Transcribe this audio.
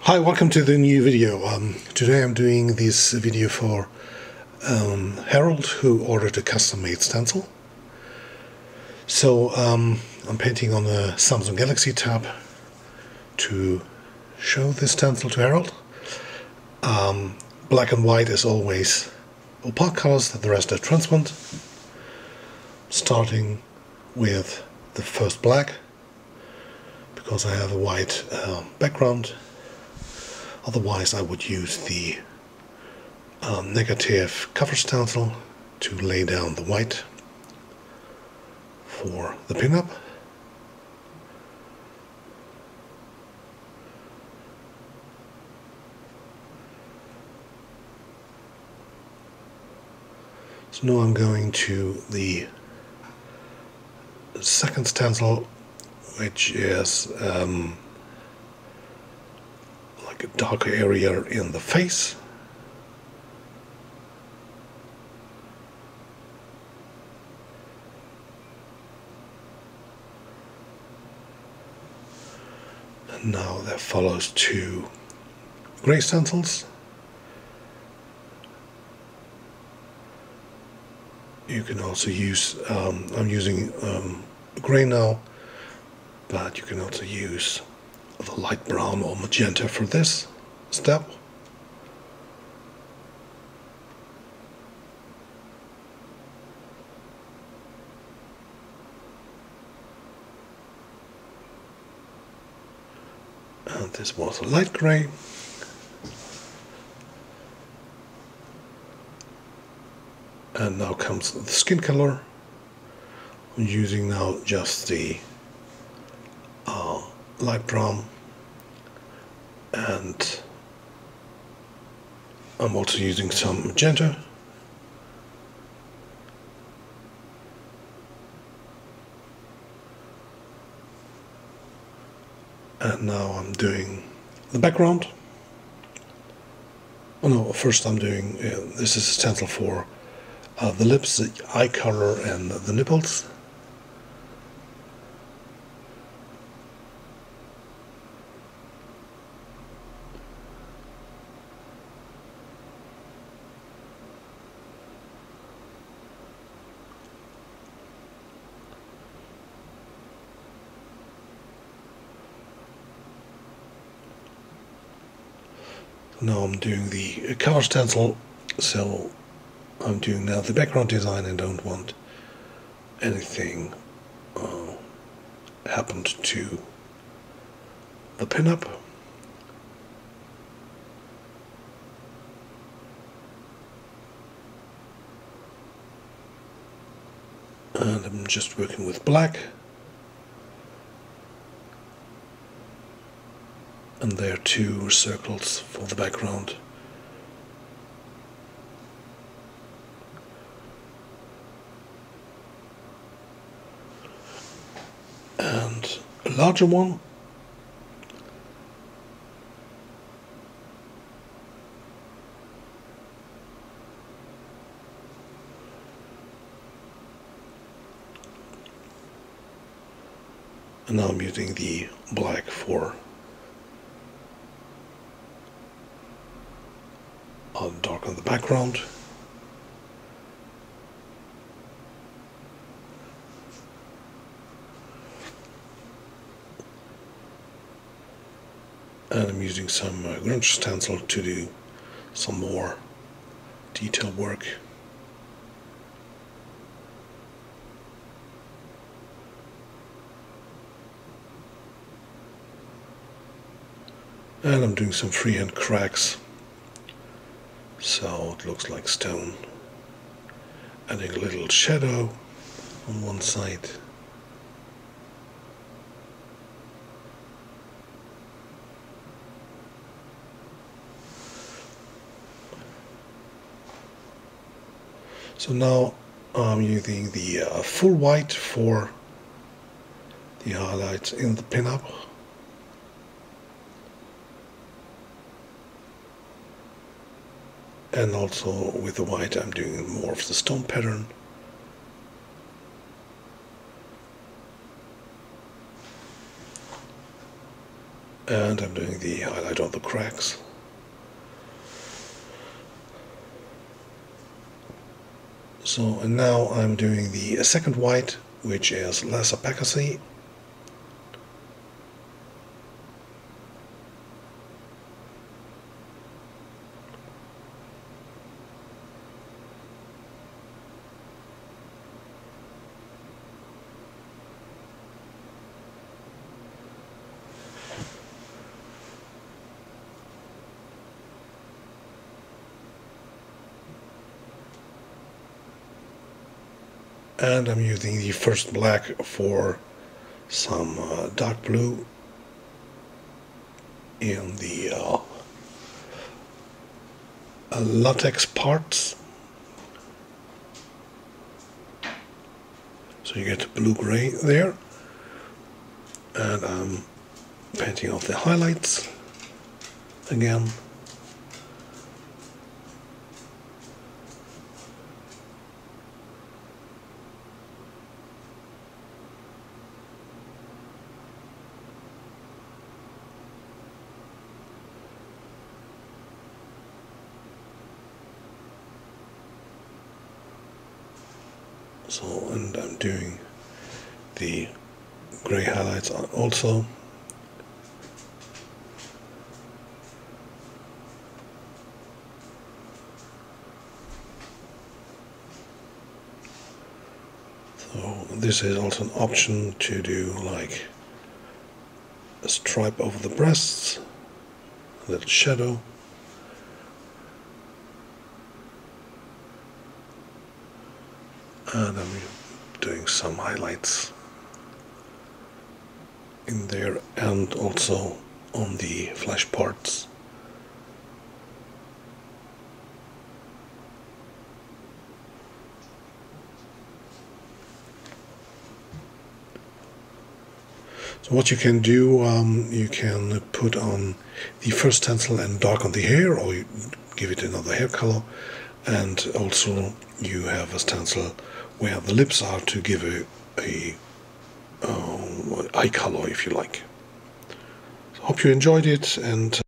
Hi, welcome to the new video. Today I'm doing this video for Harold, who ordered a custom-made stencil. So I'm painting on a Samsung Galaxy Tab to show this stencil to Harold. Black and white is always opaque colors, the rest are transparent. Starting with the first black, because I have a white background. Otherwise I would use the negative cover stencil to lay down the white for the pinup. So now I'm going to the second stencil, which is like a darker area in the face. And now that follows two grey stencils. You can also use, I'm using grey now, but you can also use the light brown or magenta for this step. And this was a light grey. And now comes the skin color. I'm using now just the light brown, and I'm also using some magenta. And now I'm doing the background. Oh no, first I'm doing, this is a stencil for the lips, the eye color and the nipples. Now I'm doing the color stencil, so I'm doing now the background design and don't want anything happened to the pinup. And I'm just working with black. And there are two circles for the background. And a larger one. And now I'm using the black for darken the background. And I'm using some Grössen stencil to do some more detail work. And I'm doing some freehand cracks, so it looks like stone. Adding a little shadow on one side. So now I'm using the full white for the highlights in the pinup. And also with the white I'm doing more of the stone pattern. And I'm doing the highlight on the cracks. So, and now I'm doing the second white, which is less opacity. And I'm using the first black for some dark blue in the latex parts. So you get blue-gray there. And I'm painting off the highlights again. So, and I'm doing the gray highlights also. So this is also an option to do like a stripe over the breasts, a little shadow. And I'm doing some highlights in there and also on the flesh parts. So what you can do, you can put on the first stencil and darken the hair, or you give it another hair color, and also you have a stencil where the lips are to give a eye color, if you like. So hope you enjoyed it, and